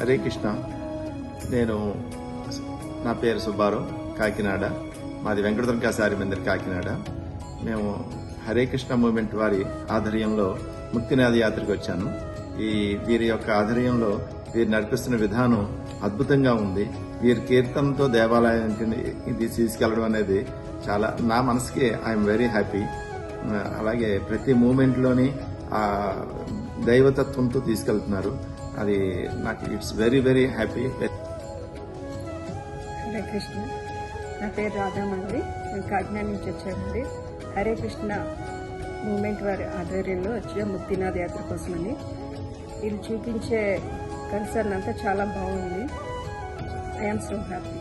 హరే కృష్ణ. నేను నా పేరు సుబ్బారావు, కాకినాడ. మాది వెంకటదుర్గా సారీ మందిర్, కాకినాడ. మేము హరే కృష్ణ మూవ్మెంట్ వారి ఆధ్వర్యంలో ముక్తినాథ యాత్రకు వచ్చాను. వీరి యొక్క ఆధ్వర్యంలో వీరు నడిపిస్తున్న విధానం అద్భుతంగా ఉంది. వీరి కీర్తనతో దేవాలయానికి ఇది తీసుకెళ్లడం అనేది చాలా నా మనసుకి ఐఎమ్ వెరీ హ్యాపీ. అలాగే ప్రతి మూమెంట్లోని ఆ దైవతత్వంతో తీసుకెళ్తున్నారు. అది నాకు it's very very happy. Hare Krishna. నా పేరు రాధామంది. నేను కాకినాడ నుంచి వచ్చానండి. హరే కృష్ణ మూమెంట్ వారి ఆధ్వర్యంలో వచ్చే ముక్తినాథ్ యాత్ర కోసమని. వీళ్ళు చూపించే కన్సర్న్ అంతా చాలా బాగుంది. I'm so happy.